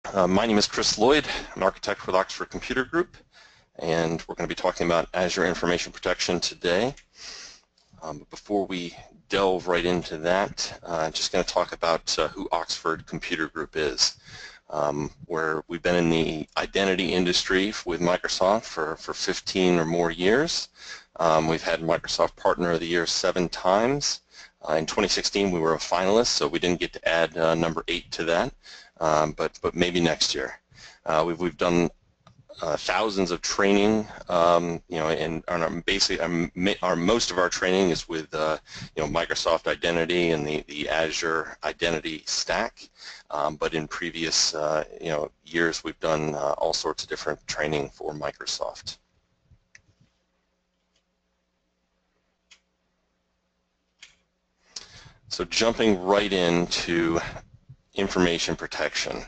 My name is Chris Lloyd. I'm an architect with Oxford Computer Group, and we're going to be talking about Azure Information Protection today. Before we delve right into that, I'm just going to talk about who Oxford Computer Group is. Where we've been in the identity industry with Microsoft for 15 or more years. We've had Microsoft Partner of the Year 7 times. In 2016 we were a finalist, so we didn't get to add number 8 to that. But maybe next year. We've done thousands of training, and basically most of our training is with Microsoft Identity and the Azure Identity Stack. But in previous years, we've done all sorts of different training for Microsoft. So jumping right into information protection.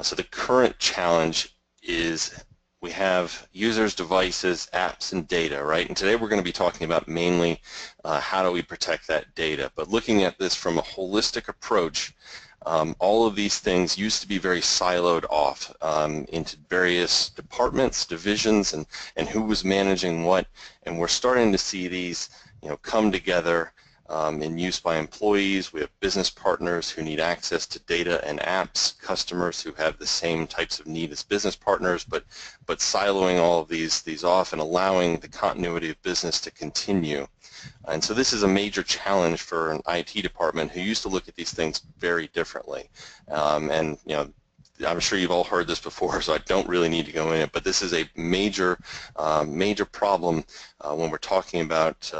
So the current challenge is we have users, devices, apps, and data, right? And today we're going to be talking about mainly how do we protect that data. But looking at this from a holistic approach, all of these things used to be very siloed off into various departments, divisions, and who was managing what. And we're starting to see these come together in use by employees. We have business partners who need access to data and apps, customers who have the same types of need as business partners, but siloing all of these off and allowing the continuity of business to continue. And so this is a major challenge for an IT department who used to look at these things very differently. I'm sure you've all heard this before, so I don't really need to go in it, but this is a major problem when we're talking about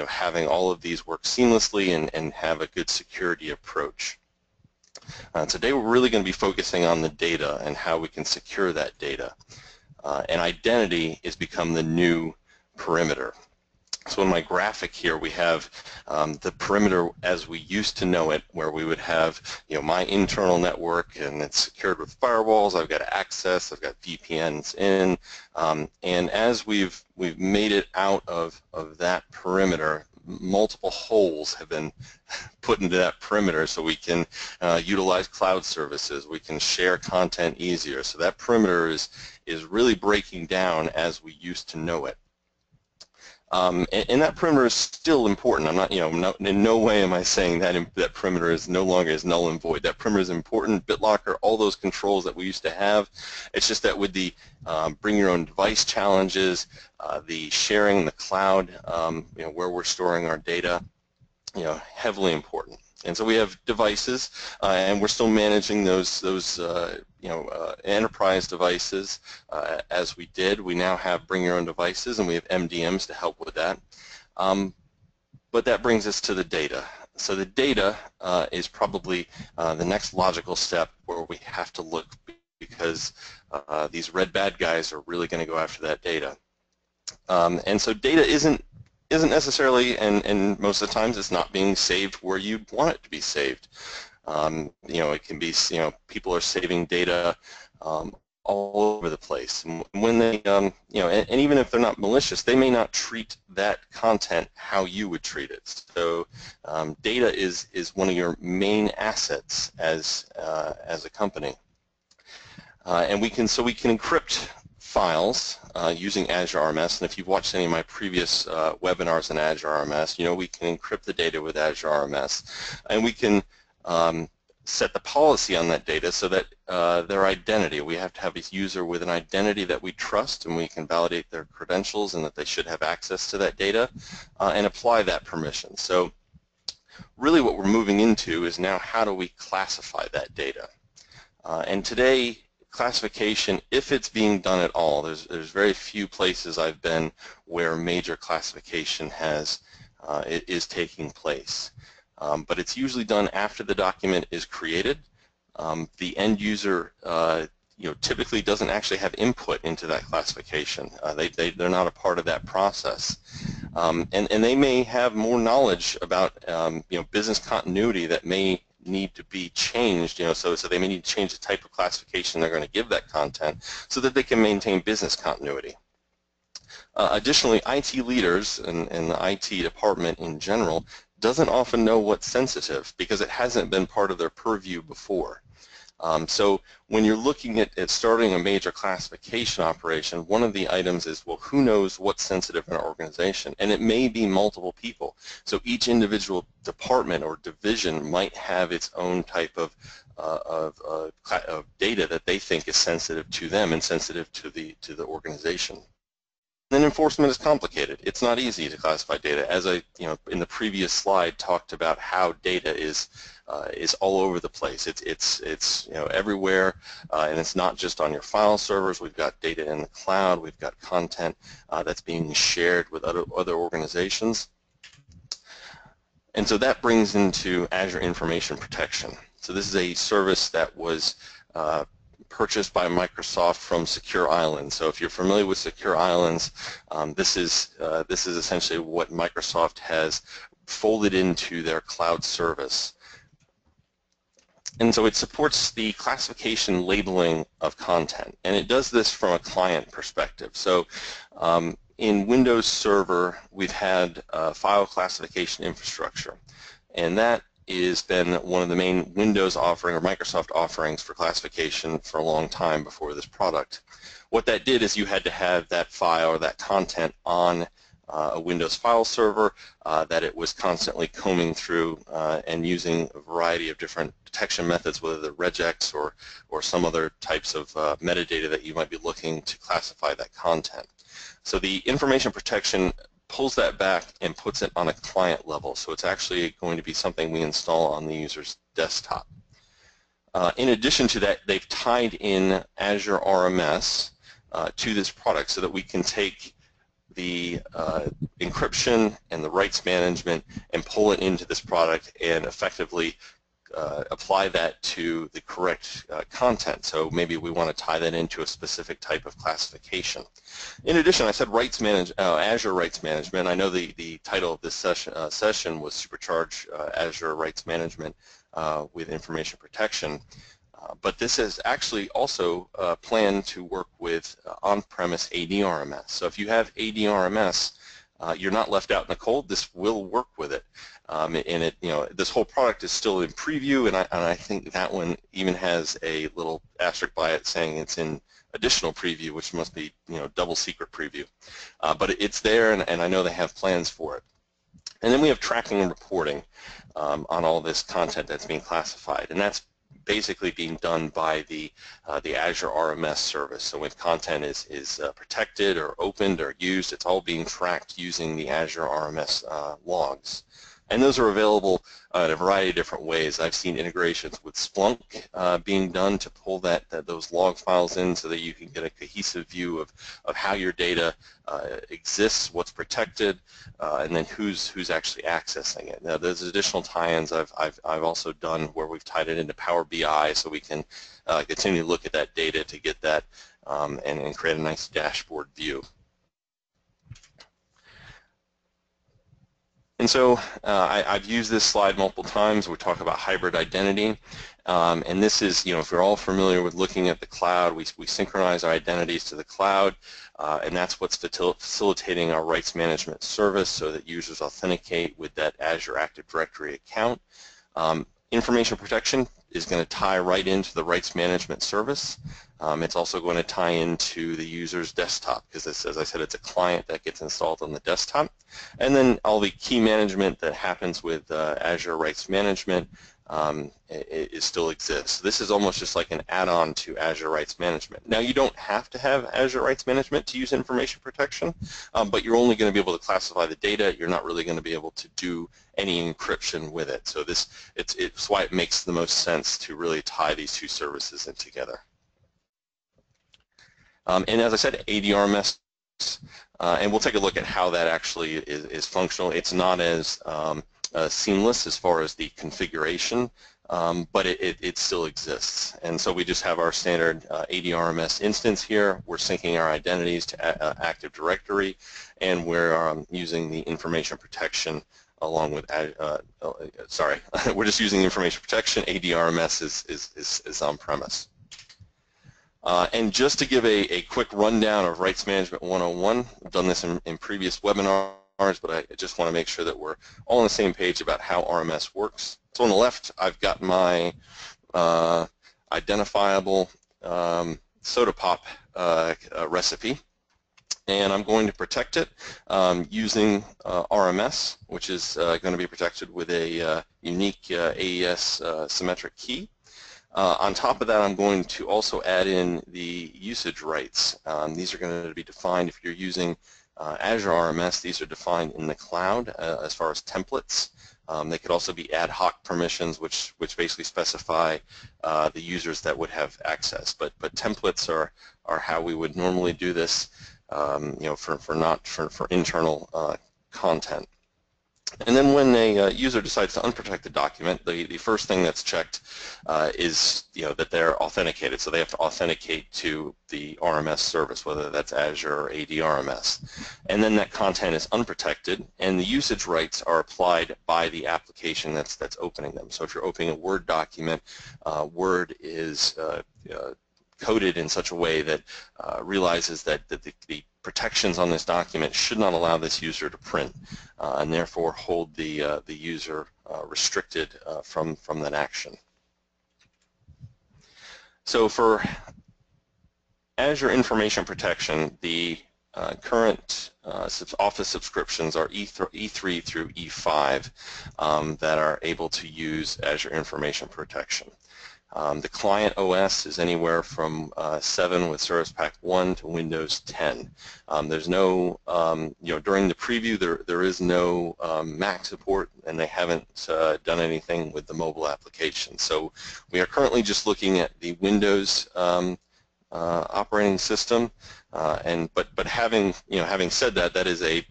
having all of these work seamlessly and have a good security approach. Today we're really going to be focusing on the data and how we can secure that data. And identity has become the new perimeter. So in my graphic here we have the perimeter as we used to know it, where we would have my internal network and it's secured with firewalls. I've got access, I've got VPNs in, and as we've made it out of that perimeter, multiple holes have been put into that perimeter so we can utilize cloud services, we can share content easier. So that perimeter is really breaking down as we used to know it. And that perimeter is still important. I'm not, in no way am I saying that that perimeter is no longer is null and void. That perimeter is important. BitLocker, all those controls that we used to have. It's just that with the bring your own device challenges, the sharing in the cloud, where we're storing our data, heavily important. And so we have devices, and we're still managing those enterprise devices as we did. We now have bring your own devices, and we have MDMs to help with that. But that brings us to the data. So the data is probably the next logical step where we have to look, because these red bad guys are really going to go after that data. And so data isn't necessarily, and most of the times it's not being saved where you want it to be saved. It can be, people are saving data all over the place. And when they, and even if they're not malicious, they may not treat that content how you would treat it. So data is one of your main assets as a company. And we can encrypt files using Azure RMS, and if you've watched any of my previous webinars on Azure RMS, we can encrypt the data with Azure RMS, and we can set the policy on that data so that their identity, we have to have a user with an identity that we trust, and we can validate their credentials and that they should have access to that data, and apply that permission. So really what we're moving into is now how do we classify that data. And today, classification, if it's being done at all, there's very few places I've been where major classification is taking place. But it's usually done after the document is created. The end user typically doesn't actually have input into that classification. They're not a part of that process. And they may have more knowledge about business continuity that may need to be changed, so they may need to change the type of classification they're going to give that content so that they can maintain business continuity. Additionally, IT leaders and the IT department in general doesn't often know what's sensitive because it hasn't been part of their purview before. So when you're looking at starting a major classification operation, one of the items is, well, who knows what's sensitive in our organization? And it may be multiple people. So each individual department or division might have its own type of data that they think is sensitive to them and sensitive to the organization. Then enforcement is complicated. It's not easy to classify data. As I, in the previous slide, talked about how data is all over the place. It's everywhere, and it's not just on your file servers. We've got data in the cloud. We've got content that's being shared with other organizations. And so that brings into Azure Information Protection. So this is a service that was purchased by Microsoft from Secure Islands. So if you're familiar with Secure Islands, this is essentially what Microsoft has folded into their cloud service. And so it supports the classification labeling of content, and it does this from a client perspective. So in Windows Server, we've had file classification infrastructure, and that has been one of the main Windows offering or Microsoft offerings for classification for a long time before this product. What that did is you had to have that file or that content on a Windows file server that it was constantly combing through and using a variety of different detection methods, whether they're regex or some other types of metadata that you might be looking to classify that content. So the information protection pulls that back and puts it on a client level. So it's actually going to be something we install on the user's desktop. In addition to that, they've tied in Azure RMS to this product so that we can take the encryption and the rights management and pull it into this product and effectively apply that to the correct content. So maybe we want to tie that into a specific type of classification. In addition, I said Azure Rights Management. I know the title of this session was Supercharge Azure Rights Management with Information Protection. But this is actually also planned to work with on-premise AD RMS. So if you have AD RMS, you're not left out in the cold. This will work with it. And it, this whole product is still in preview, and I think that one even has a little asterisk by it saying it's in additional preview, which must be double secret preview. But it's there, and I know they have plans for it. And then we have tracking and reporting on all this content that's being classified, and that's basically being done by the Azure RMS service. So if content is protected or opened or used, it's all being tracked using the Azure RMS logs. And those are available in a variety of different ways. I've seen integrations with Splunk being done to pull those log files in so that you can get a cohesive view of how your data exists, what's protected, and then who's actually accessing it. Now, there's additional tie-ins I've also done where we've tied it into Power BI so we can continue to look at that data to get that and create a nice dashboard view. And so I've used this slide multiple times. We talk about hybrid identity, and this is, if you're all familiar with looking at the cloud, we synchronize our identities to the cloud, and that's what's facilitating our rights management service so that users authenticate with that Azure Active Directory account. Information protection is going to tie right into the rights management service. It's also going to tie into the user's desktop because, as I said, it's a client that gets installed on the desktop. And then all the key management that happens with Azure Rights Management it still exists. This is almost just like an add-on to Azure Rights Management. Now, you don't have to have Azure Rights Management to use information protection, but you're only going to be able to classify the data. You're not really going to be able to do any encryption with it. So it's why it makes the most sense to really tie these two services in together. And as I said, AD RMS, and we'll take a look at how that actually is functional. It's not as seamless as far as the configuration, but it still exists. And so we just have our standard AD RMS instance here. We're syncing our identities to Active Directory, and we're using the information protection along with, we're just using information protection. AD RMS is on-premise. And just to give a quick rundown of Rights Management 101, I've done this in previous webinars, but I just want to make sure that we're all on the same page about how RMS works. So on the left, I've got my identifiable soda pop recipe, and I'm going to protect it using RMS, which is going to be protected with a unique AES symmetric key. On top of that, I'm going to also add in the usage rights. These are going to be defined if you're using Azure RMS. These are defined in the cloud as far as templates. They could also be ad hoc permissions, which basically specify the users that would have access. But templates are how we would normally do this, for internal content. And then when a user decides to unprotect the document, the first thing that's checked is that they're authenticated. So they have to authenticate to the RMS service, whether that's Azure or AD RMS. And then that content is unprotected, and the usage rights are applied by the application that's opening them. So if you're opening a Word document, Word is coded in such a way that realizes that the protections on this document should not allow this user to print, and therefore hold the user restricted from that action. So for Azure Information Protection, the current Office subscriptions are E3 through E5 that are able to use Azure Information Protection. The client OS is anywhere from 7 with Service Pack 1 to Windows 10. There's no, during the preview there is no Mac support, and they haven't done anything with the mobile application. So we are currently just looking at the Windows operating system, but having said that, that is a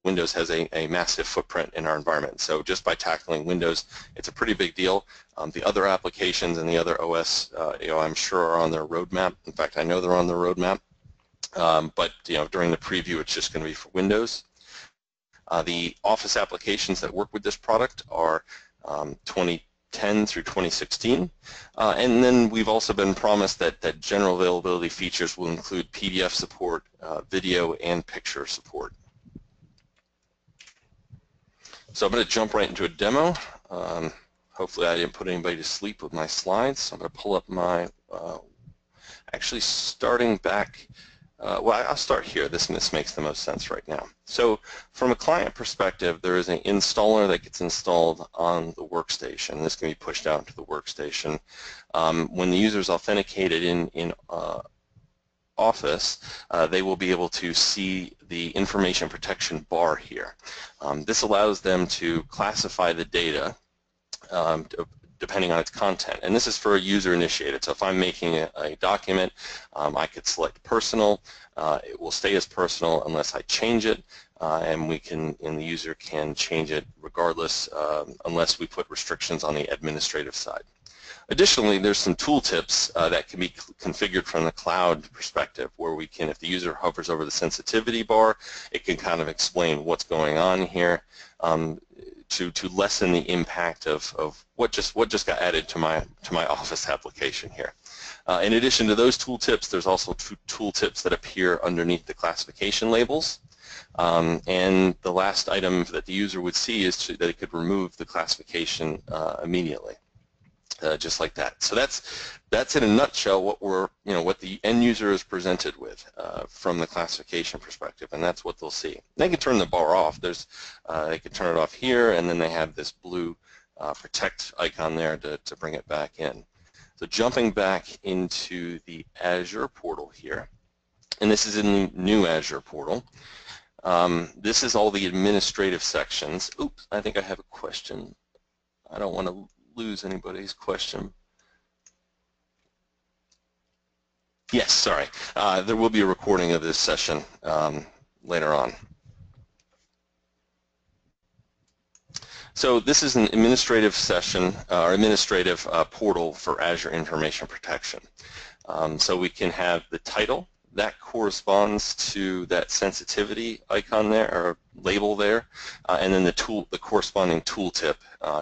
Windows has a massive footprint in our environment. So just by tackling Windows, it's a pretty big deal. The other applications and the other OS, I'm sure are on their roadmap. In fact, I know they're on their roadmap. But during the preview, it's just going to be for Windows. The Office applications that work with this product are 2010 through 2016. And then we've also been promised that general availability features will include PDF support, video, and picture support. So I'm going to jump right into a demo. Hopefully I didn't put anybody to sleep with my slides. So I'm going to pull up my, actually starting back, well, I'll start here. This makes the most sense right now. So from a client perspective, there is an installer that gets installed on the workstation. This can be pushed out to the workstation. When the user is authenticated in Office, they will be able to see the information protection bar here. This allows them to classify the data depending on its content, and this is for a user initiated. So if I'm making a document, I could select personal. It will stay as personal unless I change it, and the user can change it regardless, unless we put restrictions on the administrative side. Additionally, there's some tooltips that can be configured from the cloud perspective, where we can, if the user hovers over the sensitivity bar, it can kind of explain what's going on here to lessen the impact of what just got added to my Office application here. In addition to those tooltips, there's also tooltips that appear underneath the classification labels. And the last item that the user would see is that it could remove the classification immediately. Just like that. So that's in a nutshell what the end user is presented with from the classification perspective, and that's what they'll see. They can turn the bar off. They can turn it off here, and then they have this blue protect icon there to bring it back in. So jumping back into the Azure portal here, and this is in the new Azure portal. This is all the administrative sections. Oops, I think I have a question. I don't want to lose anybody's question. Yes, sorry. There will be a recording of this session later on. So this is an administrative session, or administrative portal for Azure Information Protection. So we can have the title that corresponds to that sensitivity icon there, or label there, and then the corresponding tooltip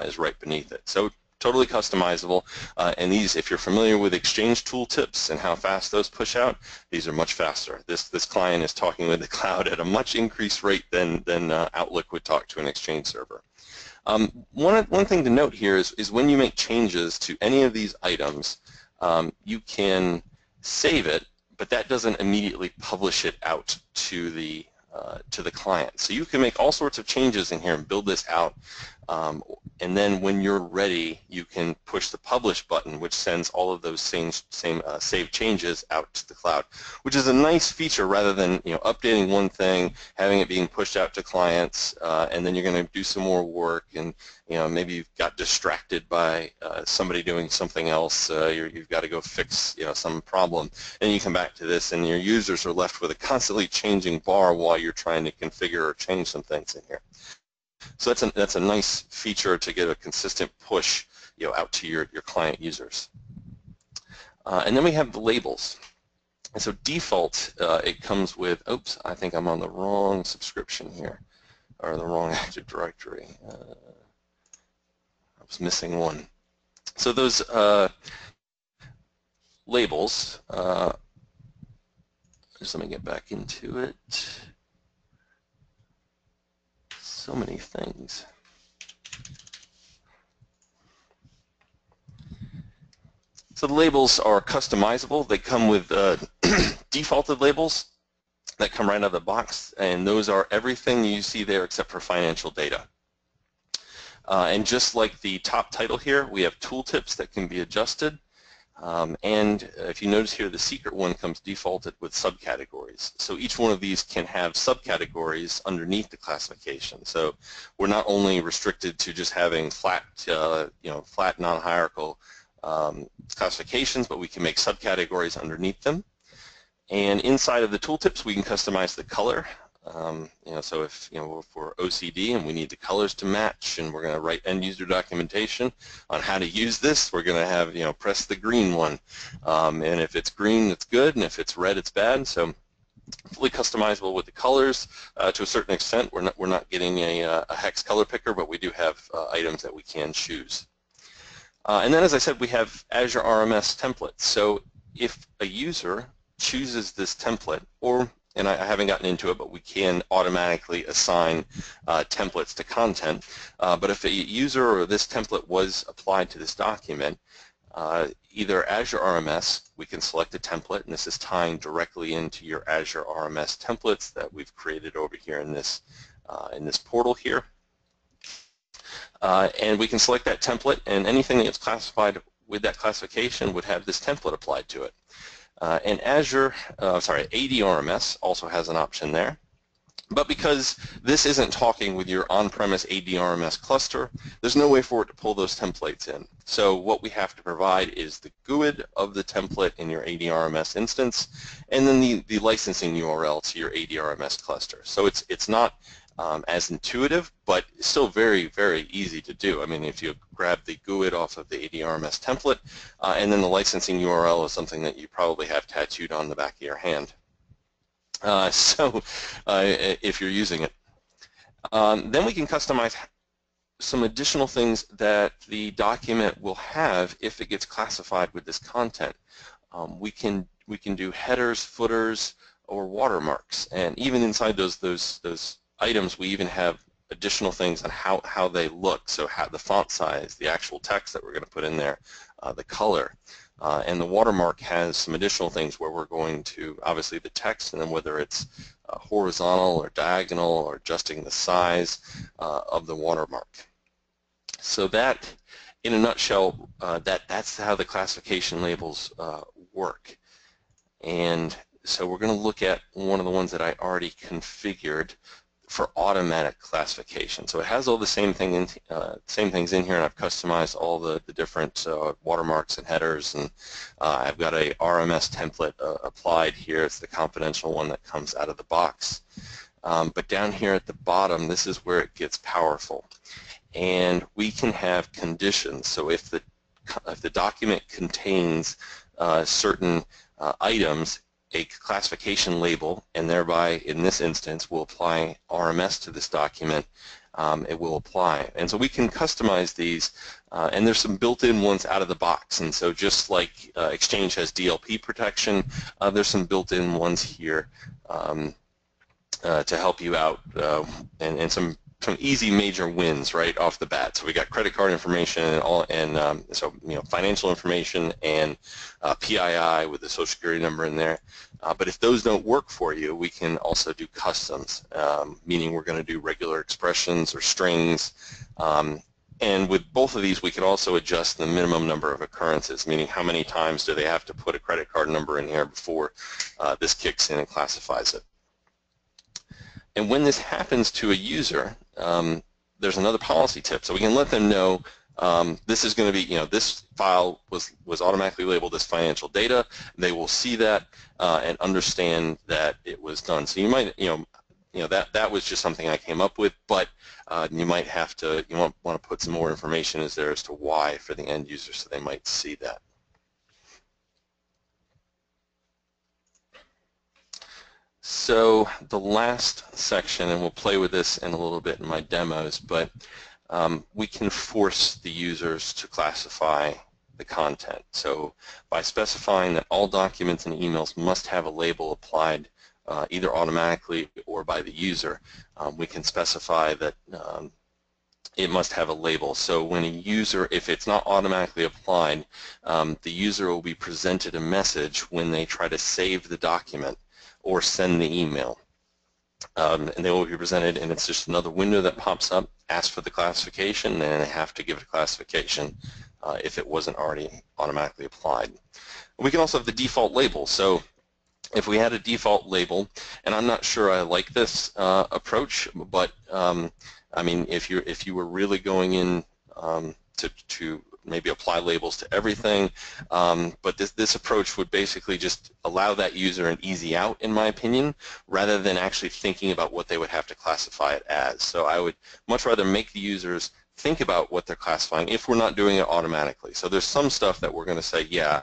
is right beneath it. So totally customizable, and these, if you're familiar with Exchange tooltips and how fast those push out, these are much faster. This client is talking with the cloud at a much increased rate than Outlook would talk to an Exchange server. One thing to note here is when you make changes to any of these items, you can save it, but that doesn't immediately publish it out to the client. So you can make all sorts of changes in here and build this out, and then when you're ready, you can push the publish button, which sends all of those same saved changes out to the cloud, which is a nice feature rather than updating one thing, having it being pushed out to clients, and then you're going to do some more work, and maybe you've got distracted by somebody doing something else. You've got to go fix some problem, and you come back to this, and your users are left with a constantly changing bar while you're trying to configure or change some things in here. So that's a nice feature to get a consistent push out to your client users. And then we have the labels. And so default, it comes with, oops, I think I'm on the wrong subscription here, or the wrong Active Directory. I was missing one. So those labels, just let me get back into it. So many things. So the labels are customizable. They come with defaulted labels that come right out of the box, and those are everything you see there except for financial data. And just like the top title here, we have tooltips that can be adjusted. And if you notice here, the secret one comes defaulted with subcategories. So each one of these can have subcategories underneath the classification. So we're not only restricted to just having flat, flat non-hierarchical classifications, but we can make subcategories underneath them. And inside of the tooltips, we can customize the color. So if we're OCD and we need the colors to match, and we're going to write end-user documentation on how to use this, we're going to have press the green one, and if it's green, it's good, and if it's red, it's bad. So fully customizable with the colors to a certain extent. We're not getting a hex color picker, but we do have items that we can choose. And then, as I said, we have Azure RMS templates. So if a user chooses this template, and I haven't gotten into it, but we can automatically assign templates to content. But if a user or this template was applied to this document, either Azure RMS, we can select a template, and this is tying directly into your Azure RMS templates that we've created over here in this portal here. And we can select that template, and anything that's classified with that classification would have this template applied to it. And AD RMS also has an option there. But because this isn't talking with your on-premise AD RMS cluster, there's no way for it to pull those templates in. So what we have to provide is the GUID of the template in your AD RMS instance, and then the licensing URL to your AD RMS cluster. So it's not as intuitive, but still very, very easy to do. I mean, if you grab the GUID off of the AD RMS template, and then the licensing URL is something that you probably have tattooed on the back of your hand. If you're using it. Then we can customize some additional things that the document will have if it gets classified with this content. We can do headers, footers, or watermarks, and even inside those items, we even have additional things on how they look. So the font size, the actual text that we're going to put in there, the color. And the watermark has some additional things where we're going to, obviously the text, and then whether it's horizontal or diagonal, or adjusting the size of the watermark. So that, in a nutshell, that's how the classification labels work. And so we're going to look at one of the ones that I already configured for automatic classification. So it has all the same things in here, and I've customized all the different watermarks and headers, and I've got a RMS template applied here. It's the confidential one that comes out of the box. But down here at the bottom, this is where it gets powerful. And we can have conditions. So if the document contains certain items, a classification label, and thereby, in this instance, we'll apply RMS to this document, it will apply. And so we can customize these, and there's some built-in ones out of the box. And so just like Exchange has DLP protection, there's some built-in ones here to help you out, and some some easy major wins right off the bat. So we got credit card information and all, and so financial information and PII with the Social Security number in there. But if those don't work for you, we can also do customs, meaning we're going to do regular expressions or strings. And with both of these, we can also adjust the minimum number of occurrences, meaning how many times do they have to put a credit card number in here before this kicks in and classifies it. And when this happens to a user, there's another policy tip. So we can let them know this is going to be, this file was automatically labeled as financial data. They will see that and understand that it was done. So you might, that was just something I came up with, but you might have to, want to put some more information as to why for the end user, so they might see that. So the last section, and we'll play with this in a little bit in my demos, but we can force the users to classify the content. So by specifying that all documents and emails must have a label applied either automatically or by the user, we can specify that it must have a label. So when a user, if it's not automatically applied, the user will be presented a message when they try to save the document or send the email. And they will be presented, and it's just another window that pops up, asks for the classification, and they have to give it a classification if it wasn't already automatically applied. We can also have the default label. So if we had a default label, and I'm not sure I like this approach, but I mean, if you were really going in to maybe apply labels to everything, but this approach would basically just allow that user an easy out, in my opinion, rather than actually thinking about what they would have to classify it as. So I would much rather make the users think about what they're classifying if we're not doing it automatically. So there's some stuff that we're going to say, yeah,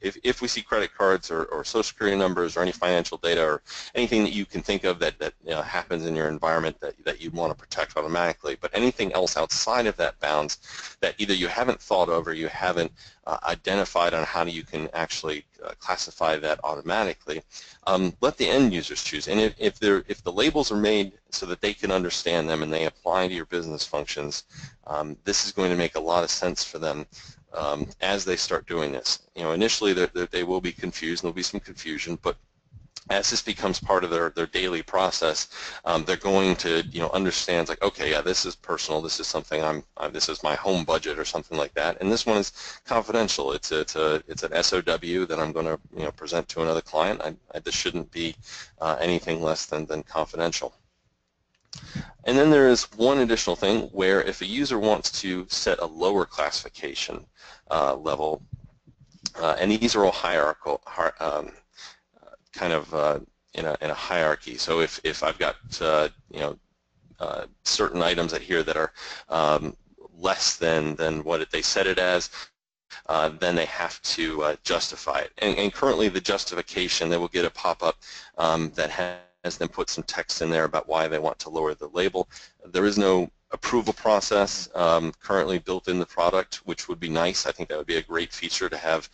if we see credit cards or Social Security numbers or any financial data or anything that you can think of that happens in your environment that you want to protect automatically, but anything else outside of that bounds that either you haven't thought of or you haven't identified on how you can actually classify that automatically, let the end users choose. And if the labels are made so that they can understand them and they apply to your business functions, this is going to make a lot of sense for them as they start doing this. Initially they will be confused, and there'll be some confusion, but as this becomes part of their daily process, they're going to understand, like, okay, yeah, this is personal, this is something this is my home budget or something like that, and this one is confidential. It's an SOW that I'm going to present to another client. This shouldn't be anything less than confidential. And then there is one additional thing where if a user wants to set a lower classification level, and these are all hierarchical, kind of in a hierarchy. So if I've got certain items at here that are less than what they set it as, then they have to justify it. And currently the justification, they will get a pop-up that has them put some text in there about why they want to lower the label. There is no approval process currently built in the product, which would be nice. I think that would be a great feature to have.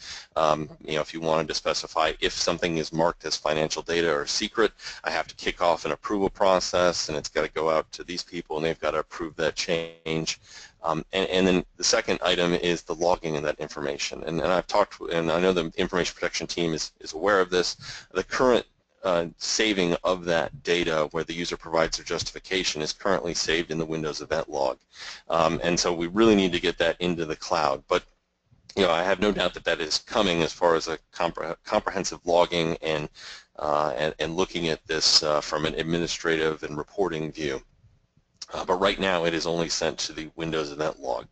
If you wanted to specify if something is marked as financial data or secret, I have to kick off an approval process, and it's got to go out to these people, and they've got to approve that change. And then the second item is the logging of that information. And I've talked, and I know the information protection team is aware of this. The current saving of that data where the user provides their justification is currently saved in the Windows event log. And so we really need to get that into the cloud. But I have no doubt that that is coming as far as a comprehensive logging and looking at this from an administrative and reporting view. But right now it is only sent to the Windows event log.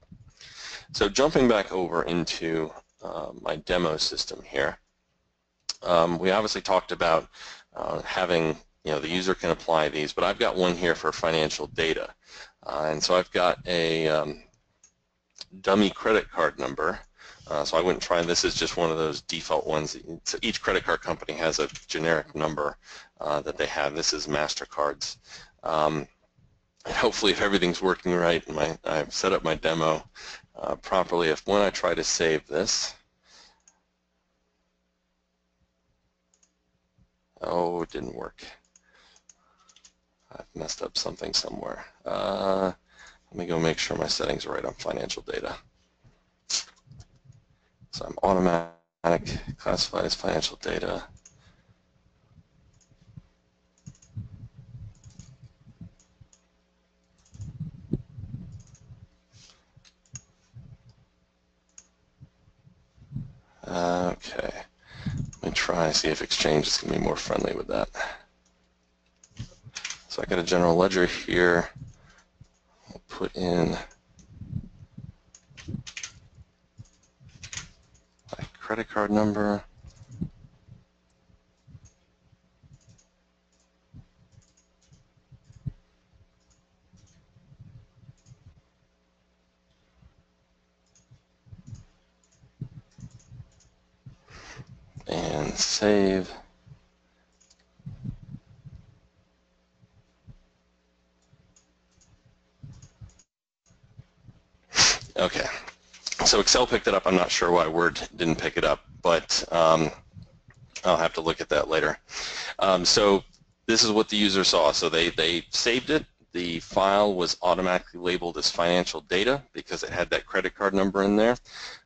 So jumping back over into my demo system here, we obviously talked about having, the user can apply these, but I've got one here for financial data. And so I've got a dummy credit card number. So I wouldn't try, this is just one of those default ones. So each credit card company has a generic number that they have. This is MasterCard's. And hopefully if everything's working right and I've set up my demo properly, when I try to save this, oh, it didn't work. I've messed up something somewhere. Let me go make sure my settings are right on financial data. So I'm automatic classified as financial data. Okay, let me try and see if Exchange is going to be more friendly with that. So I got a general ledger here. I'll put in my credit card number. And save. Okay, so Excel picked it up. I'm not sure why Word didn't pick it up, but I'll have to look at that later. So this is what the user saw. So they saved it. The file was automatically labeled as financial data because it had that credit card number in there.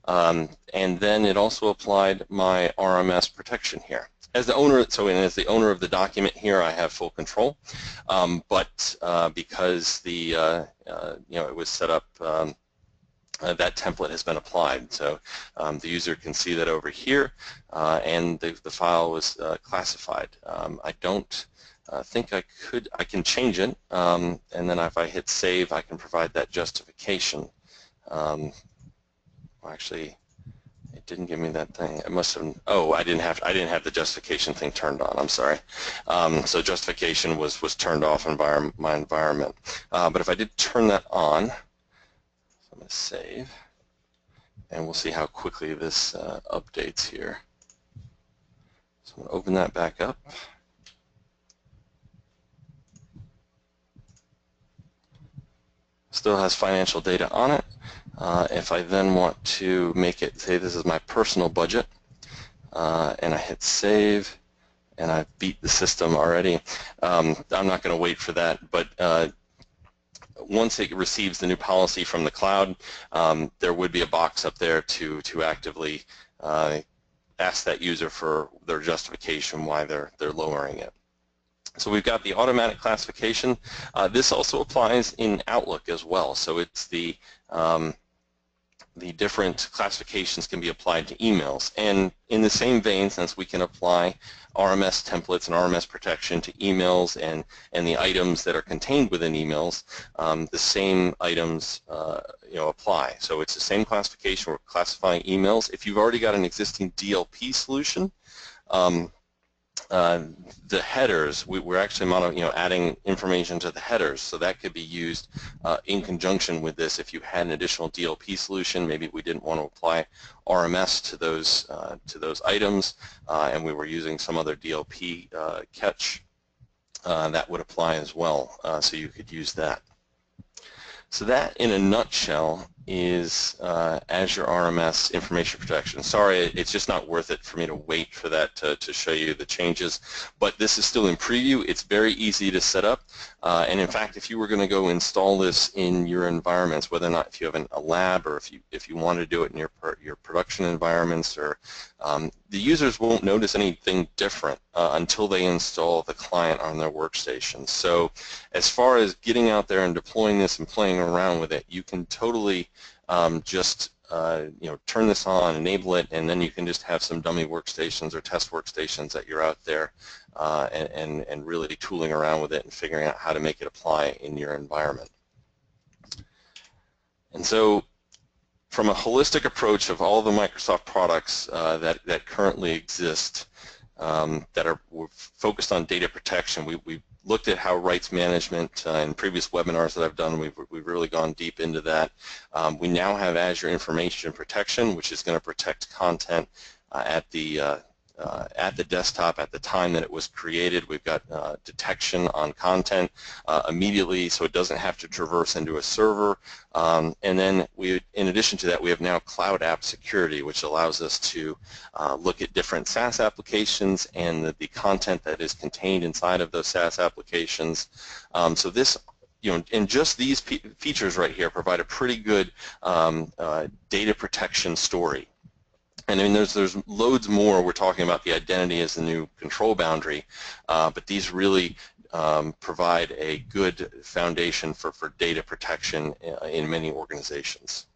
And then it also applied my RMS protection here. As the owner, as the owner of the document here, I have full control. But because the it was set up, that template has been applied. So the user can see that over here, and the file was classified. I don't think I can change it, and then if I hit save, I can provide that justification. Actually, it didn't give me that thing. It must have. Oh, I didn't have the justification thing turned on. I'm sorry. So justification was turned off in my environment. But if I did turn that on, so I'm going to save, and we'll see how quickly this updates here. So I'm going to open that back up. Still has financial data on it. If I then want to make it, say this is my personal budget, and I hit save, and I've beat the system already. I'm not going to wait for that, but once it receives the new policy from the cloud, there would be a box up there to actively ask that user for their justification why they're lowering it. So we've got the automatic classification. This also applies in Outlook as well. So it's the different classifications can be applied to emails. And in the same vein, since we can apply RMS templates and RMS protection to emails and the items that are contained within emails, the same items apply. So it's the same classification. We're classifying emails. If you've already got an existing DLP solution, the headers, we're actually adding information to the headers, so that could be used in conjunction with this. If you had an additional DLP solution, maybe we didn't want to apply RMS to those items, and we were using some other DLP catch, that would apply as well. So you could use that. So that, in a nutshell, is Azure RMS Information Protection. Sorry, it's just not worth it for me to wait for that to show you the changes, but this is still in preview. It's very easy to set up, and in fact, if you were going to go install this in your environments, whether or not if you have a lab or if you want to do it in your production environments, or the users won't notice anything different until they install the client on their workstation. So as far as getting out there and deploying this and playing around with it, you can totally just turn this on, enable it, and then you can just have some dummy workstations or test workstations that you're out there and really tooling around with it and figuring out how to make it apply in your environment. And so from a holistic approach of all the Microsoft products that currently exist that are focused on data protection, we looked at how rights management in previous webinars that I've done. We've really gone deep into that. We now have Azure Information Protection, which is going to protect content at the at the desktop at the time that it was created. We've got detection on content immediately, so it doesn't have to traverse into a server. And then in addition to that, we have now Cloud App Security, which allows us to look at different SaaS applications and the content that is contained inside of those SaaS applications. So this, and just these features right here provide a pretty good data protection story. And I mean, there's loads more. We're talking about the identity as the new control boundary, but these really provide a good foundation for data protection in many organizations.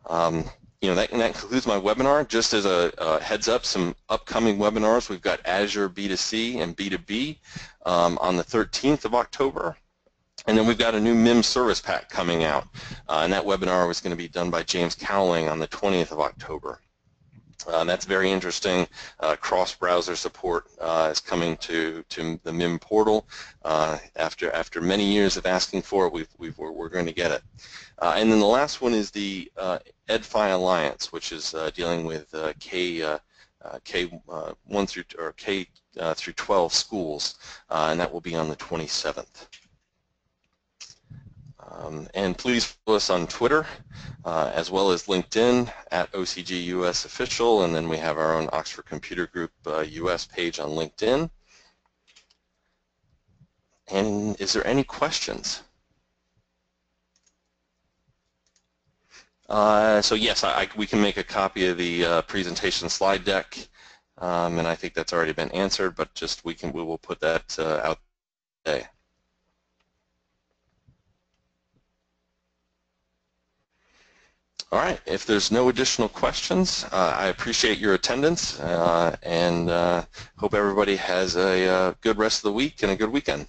That concludes my webinar. Just as a heads up, some upcoming webinars. We've got Azure B2C and B2B on the 13th of October. And then we've got a new MIM service pack coming out, and that webinar was going to be done by James Cowling on the 20th of October. That's very interesting. Cross-browser support is coming to the MIM portal. After many years of asking for it, we're going to get it. And then the last one is the EdFi Alliance, which is dealing with K1 through 12 schools, and that will be on the 27th. And please follow us on Twitter as well as LinkedIn at OCG US Official, and then we have our own Oxford Computer Group US page on LinkedIn. And is there any questions? So yes, we can make a copy of the presentation slide deck, and I think that's already been answered, but just we will put that out today. All right, if there's no additional questions, I appreciate your attendance and hope everybody has a good rest of the week and a good weekend.